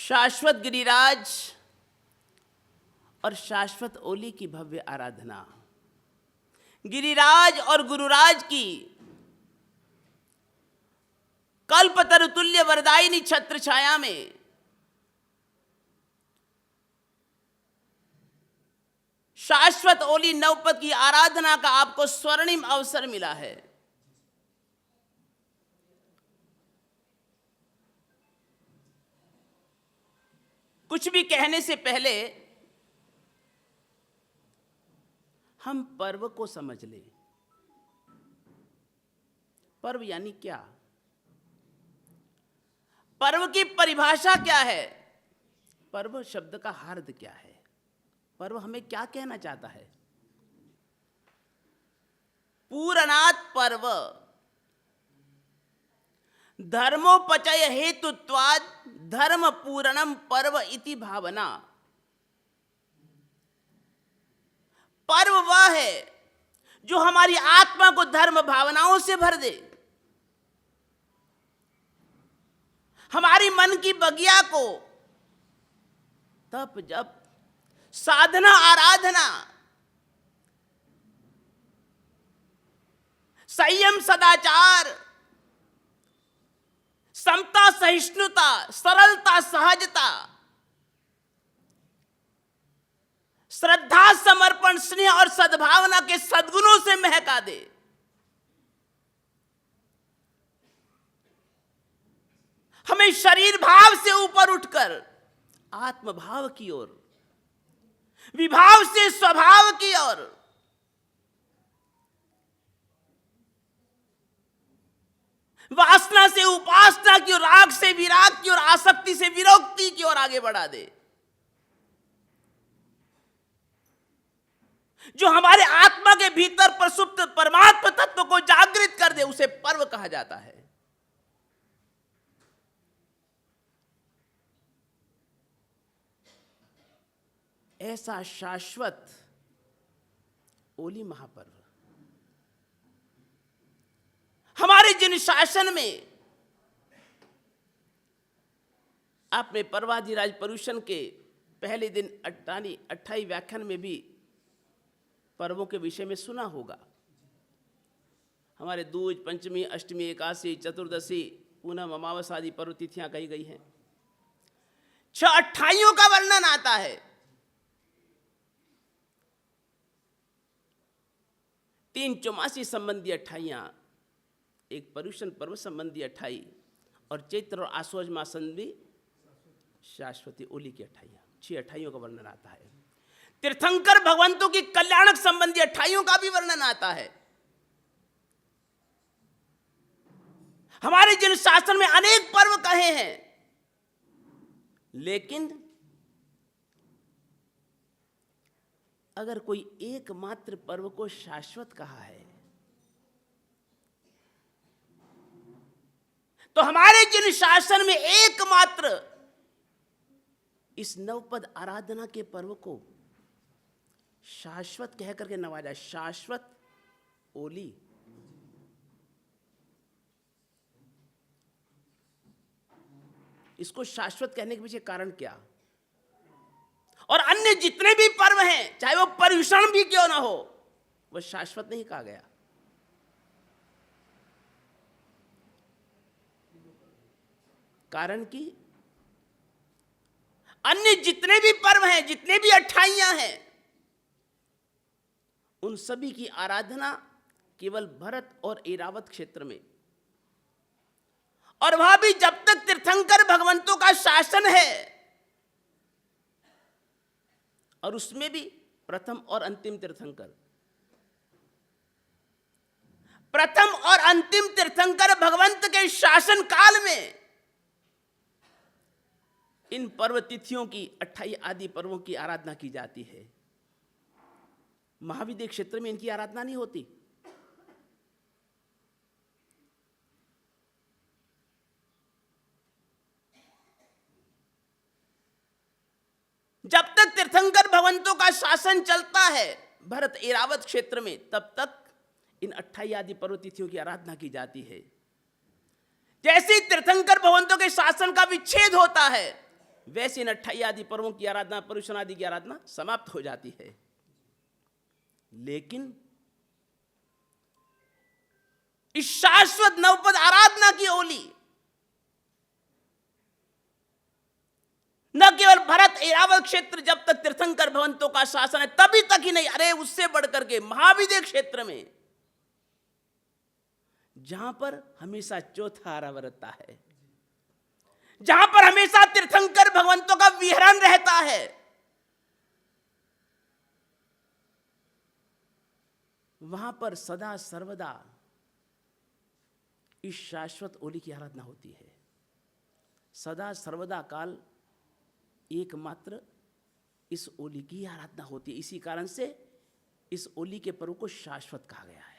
शाश्वत गिरिराज और शाश्वत ओली की भव्य आराधना, गिरिराज और गुरुराज की कल्पतरु तुल्य वरदायिनी छत्र छाया में शाश्वत ओली नवपद की आराधना का आपको स्वर्णिम अवसर मिला है। कुछ भी कहने से पहले हम पर्व को समझ लें। पर्व यानी क्या? पर्व की परिभाषा क्या है? पर्व शब्द का अर्थ क्या है? पर्व हमें क्या कहना चाहता है? पूरणात् पर्व धर्मोपचय हेतुत्वाद धर्म पूरणम पर्व इति भावना। पर्व वह है जो हमारी आत्मा को धर्म भावनाओं से भर दे, हमारी मन की बगिया को तप जप साधना आराधना संयम सदाचार समता सहिष्णुता सरलता सहजता श्रद्धा समर्पण स्नेह और सद्भावना के सद्गुणों से महका दे। हमें शरीर भाव से ऊपर उठकर आत्म भाव की ओर, विभाव से स्वभाव की ओर, वासना से उपासना की ओर, राग से विराग की ओर, आसक्ति से विरक्ति की ओर आगे बढ़ा दे। जो हमारे आत्मा के भीतर प्रसुप्त परमात्मा तत्व को जागृत कर दे, उसे पर्व कहा जाता है। ऐसा शाश्वत ओली महापर्व हमारे जिन शासन में आपने पर्वाधिराज पर्युषण के पहले दिन 28 व्याख्यान में भी पर्वों के विषय में सुना होगा। हमारे दूज, पंचमी, अष्टमी, एकादशी, चतुर्दशी, पूनम, अमावस आदि पर्व तिथियां कही गई हैं। 6 अट्ठाइयों का वर्णन आता है। 3 चौमासी संबंधी 28, एक पर्युषण पर्व संबंधी 28 और चैत्र और आश्वज मास भी शाश्वती ओली की 28, 6 अट्ठाइयों का वर्णन आता है। तीर्थंकर भगवंतों की कल्याणक संबंधी 28 का भी वर्णन आता है। हमारे जिन शास्त्र में अनेक पर्व कहे हैं, लेकिन अगर कोई एकमात्र पर्व को शाश्वत कहा है, तो हमारे जिन शासन में एकमात्र इस नवपद आराधना के पर्व को शाश्वत कह करके नवाजा, शाश्वत ओली। इसको शाश्वत कहने के पीछे कारण क्या? और अन्य जितने भी पर्व हैं, चाहे वो पर्युषण भी क्यों ना हो, वह शाश्वत नहीं कहा गया। कारण कि अन्य जितने भी पर्व हैं, जितने भी 28 हैं, उन सभी की आराधना केवल भरत और ऐरावत क्षेत्र में, और वह भी जब तक तीर्थंकर भगवंतों का शासन है, और उसमें भी प्रथम और अंतिम तीर्थंकर, प्रथम और अंतिम तीर्थंकर भगवंत के शासन काल में इन पर्व तिथियों की 28 आदि पर्वों की आराधना की जाती है। महाविद्य क्षेत्र में इनकी आराधना नहीं होती। जब तक तीर्थंकर भगवंतों का शासन चलता है भरत ऐरावत क्षेत्र में, तब तक इन 28 आदि पर्व तिथियों की आराधना की जाती है। जैसे तीर्थंकर भगवंतों के शासन का विच्छेद होता है, वैसे इन 28 आदि पर्वों की आराधना, पर्युषण आदि की आराधना समाप्त हो जाती है। लेकिन इस शाश्वत नवपद आराधना की ओली न केवल भरत ऐरावत क्षेत्र जब तक तीर्थंकर भगवंतों का शासन है तभी तक ही नहीं, अरे उससे बढ़कर के महाविद्य क्षेत्र में, जहां पर हमेशा चौथा आरा बरतता है, जहां पर हमेशा तीर्थंकर भगवंतों का विहरण रहता है, वहां पर सदा सर्वदा इस शाश्वत ओली की आराधना होती है। सदा सर्वदा काल एकमात्र इस ओली की आराधना होती है। इसी कारण से इस ओली के पर्व को शाश्वत कहा गया है।